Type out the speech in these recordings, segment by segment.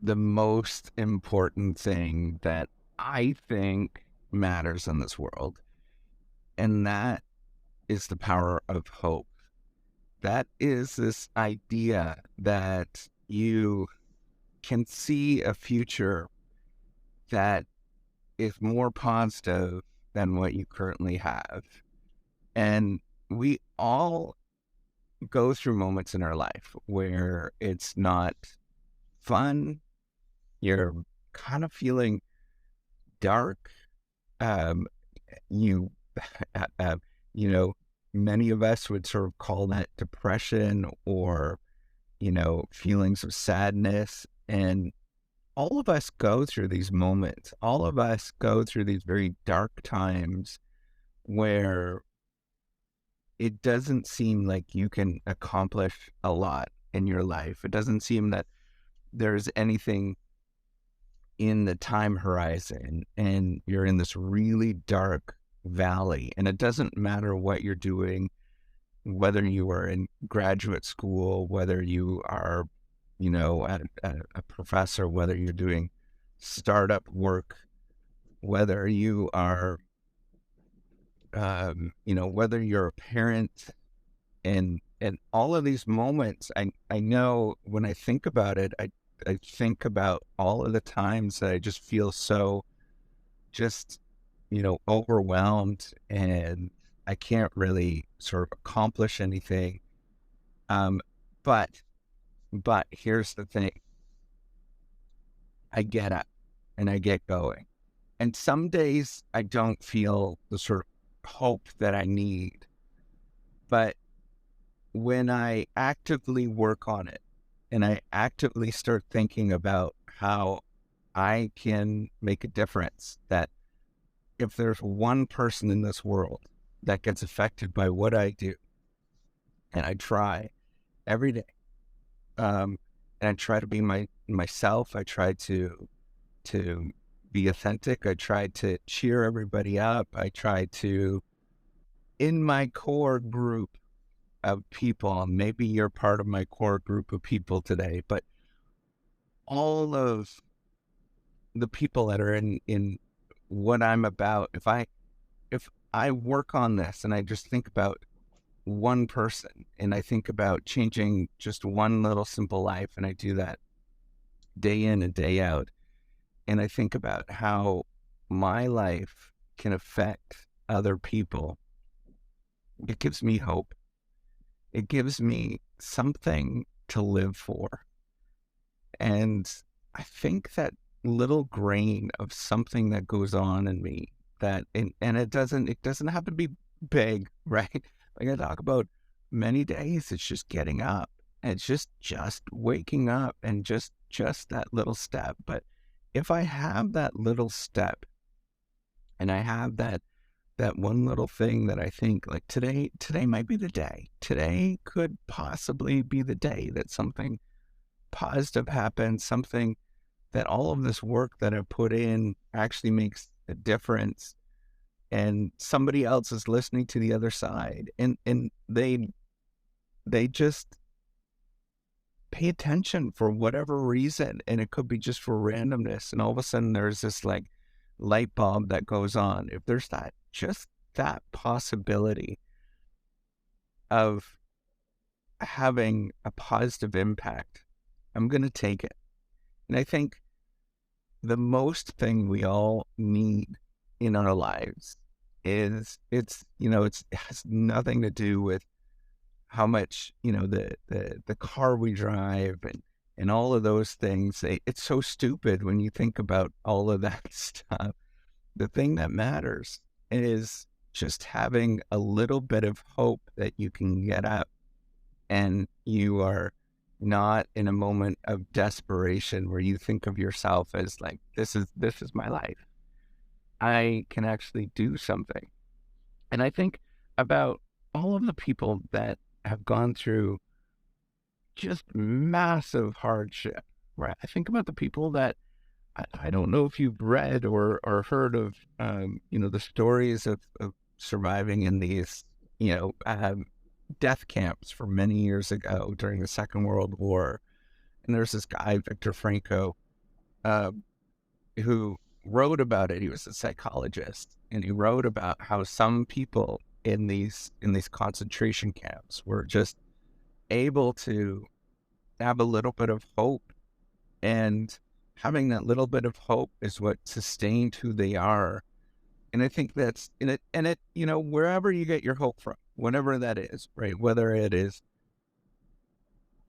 the most important thing that I think matters in this world, and that is the power of hope. That is this idea that you can see a future that is more positive than what you currently have. And we all go through moments in our life where it's not fun. You're kind of feeling dark. Um, you, uh, you know, many of us would sort of call that depression or, feelings of sadness. And all of us go through these moments. All of us go through these very dark times where it doesn't seem like you can accomplish a lot in your life. It doesn't seem that there's anything in the time horizon, and you're in this really dark valley. And it doesn't matter what you're doing, whether you are in graduate school, whether you are, a professor, whether you're doing startup work, whether you are, whether you're a parent, and all of these moments, I know when I think about it, I think about all of the times that I just feel so just, overwhelmed, and I can't really sort of accomplish anything. Um, but here's the thing. I get up and I get going. And some days I don't feel the sort of hope that I need. But when I actively work on it and I actively start thinking about how I can make a difference, that if there's one person in this world that gets affected by what I do, and I try every day, and I try to be myself, I try to be authentic, I try to cheer everybody up, I try to, in my core group of people, and maybe you're part of my core group of people today, but all of the people that are in what I'm about, if I work on this and I just think about one person and I think about changing just one little simple life, and I do that day in and day out, and I think about how my life can affect other people, it gives me hope. It gives me something to live for. And I think that little grain of something that goes on in me, and it doesn't have to be big, right? Like I talk about, many days it's just getting up. And it's just waking up, and just that little step. But if I have that little step, and I have that one little thing that I think, like, today might be the day. Today could possibly be the day that something positive happens, something that all of this work that I put in actually makes a difference, and somebody else is listening to the other side, and they just pay attention for whatever reason, and it could be just for randomness, and all of a sudden there's this like light bulb that goes on. If there's that possibility of having a positive impact, I'm going to take it. And I think the most thing we all need in our lives is, it has nothing to do with how much, the car we drive, and all of those things. It's so stupid when you think about all of that stuff. The thing that matters is just having a little bit of hope that you can get up, and you are not in a moment of desperation where you think of yourself as like, this is my life. I can actually do something. And I think about all of the people that have gone through just massive hardship, right? I think about the people that, I don't know if you've read or heard of, the stories of surviving in these, death camps from many years ago during the Second World War. And there's this guy, Victor Franco. uh, who wrote about it. He was a psychologist, and he wrote about how some people in these concentration camps were just able to have a little bit of hope, and having that little bit of hope is what sustained who they are. And I think that's in it, and it, wherever you get your hope from, whatever that is, right? Whether it is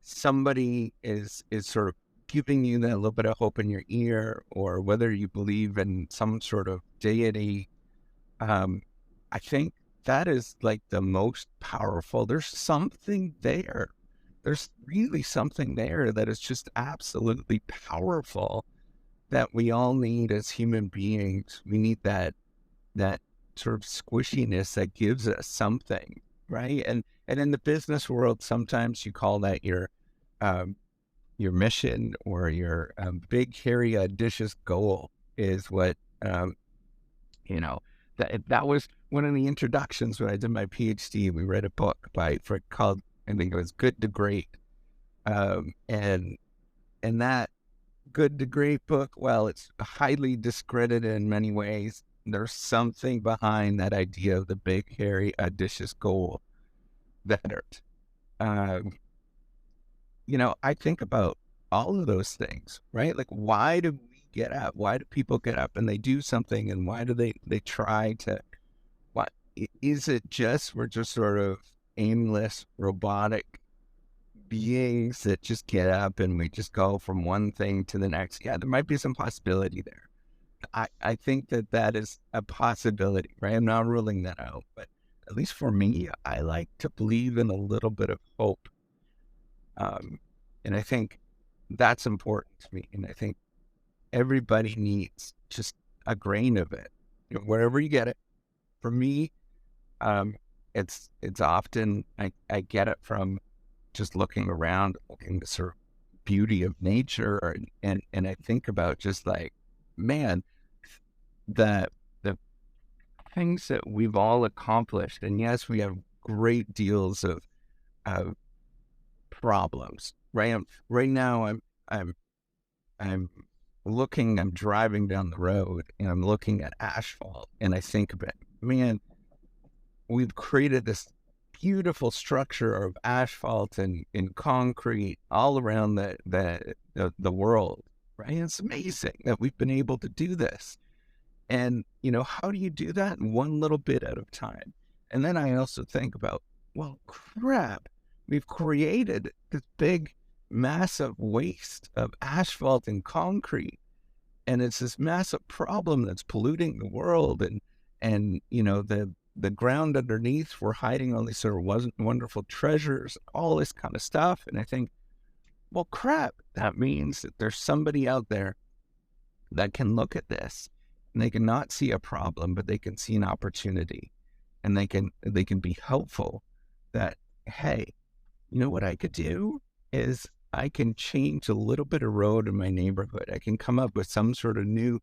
somebody is sort of giving you that little bit of hope in your ear, or whether you believe in some sort of deity, um, I think that is like the most powerful. There's something there. There's really something there that is just absolutely powerful that we all need as human beings. We need that sort of squishiness that gives us something, right? And in the business world, sometimes you call that um, your mission, or your big, hairy, audacious goal is what you know. That was one of the introductions when I did my PhD. We read a book called, I think it was Good to Great, and that Good to Great book, well, it's highly discredited in many ways. There's something behind that idea of the big, hairy, audacious goal that, um, I think about all of those things, right? Like, why do we get up? Why do people get up and they do something? And why do they try to, what is it? Just, we're just sort of aimless, robotic beings that just get up and we just go from one thing to the next? Yeah, there might be some possibility there. I think that is a possibility, right? I'm not ruling that out, but at least for me, I like to believe in a little bit of hope. Um, and I think that's important to me. And I think everybody needs just a grain of it, wherever you get it. For me, um, it's often, I get it from just looking around, looking the sort of beauty of nature, and I think about just like, man, the the things that we've all accomplished. And yes, we have great deals of problems, right? Right now, I'm I'm I'm driving down the road and I'm looking at asphalt, and I think about, man, we've created this beautiful structure of asphalt and concrete all around the world, right? It's amazing that we've been able to do this. And, how do you do that? One little bit at a time. And then I also think about, well, crap, we've created this big, massive waste of asphalt and concrete. And it's this massive problem that's polluting the world. And the ground underneath, we're hiding all these sort of wonderful treasures, all this kind of stuff. And I think, well, crap, that means that there's somebody out there that can look at this, and they can not see a problem, but they can see an opportunity, and they can be helpful. That, hey, what I could do is I can change a little bit of road in my neighborhood. I can come up with some sort of new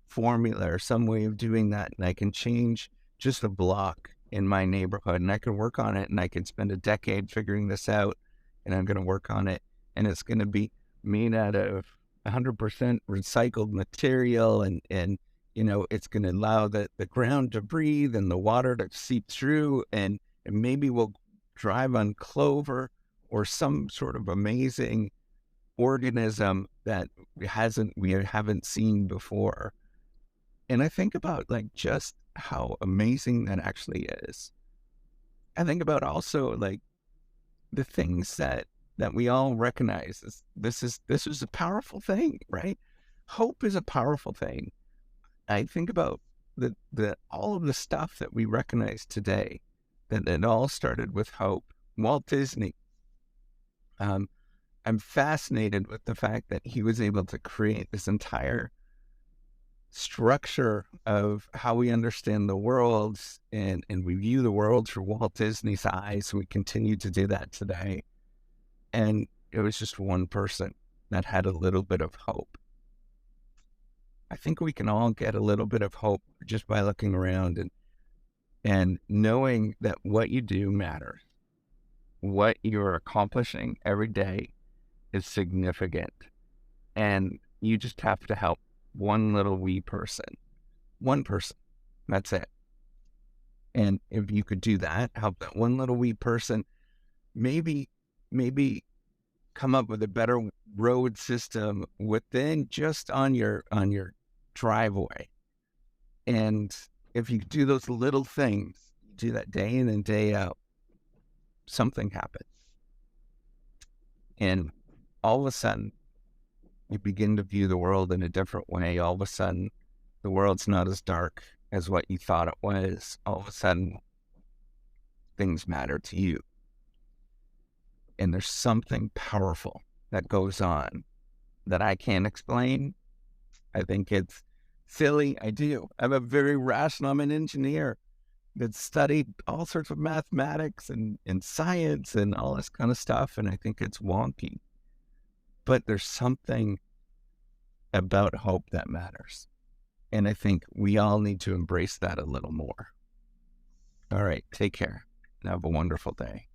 formula or some way of doing that, and I can change just a block in my neighborhood, and I can work on it, and I can spend a decade figuring this out, and I'm going to work on it, and it's going to be made out of 100% recycled material, and it's going to allow the ground to breathe and the water to seep through, and maybe we'll drive on clover or some sort of amazing organism that we haven't seen before. And I think about like just how amazing that actually is. I think about also like the things that we all recognize as this is a powerful thing, right? Hope is a powerful thing. I think about the all of the stuff that we recognize today, that it all started with hope. Walt Disney. Um, I'm fascinated with the fact that he was able to create this entire structure of how we understand the world, and we view the world through Walt Disney's eyes. We continue to do that today. And it was just one person that had a little bit of hope. I think we can all get a little bit of hope just by looking around and knowing that what you do matters. What you're accomplishing every day is significant. And You just have to help one little wee person, one person. That's it. And if you could do that, help that one little wee person, maybe, maybe come up with a better road system within just on your driveway. And if you do those little things, do that day in and day out, something happens. And all of a sudden, you begin to view the world in a different way. All of a sudden, the world's not as dark as what you thought it was. All of a sudden, things matter to you. And there's something powerful that goes on that I can't explain. I think it's silly. I do. I'm a very rational, I'm an engineer that studied all sorts of mathematics and science and all this kind of stuff. And I think it's wonky. But there's something about hope that matters. And I think we all need to embrace that a little more. All right. Take care and have a wonderful day.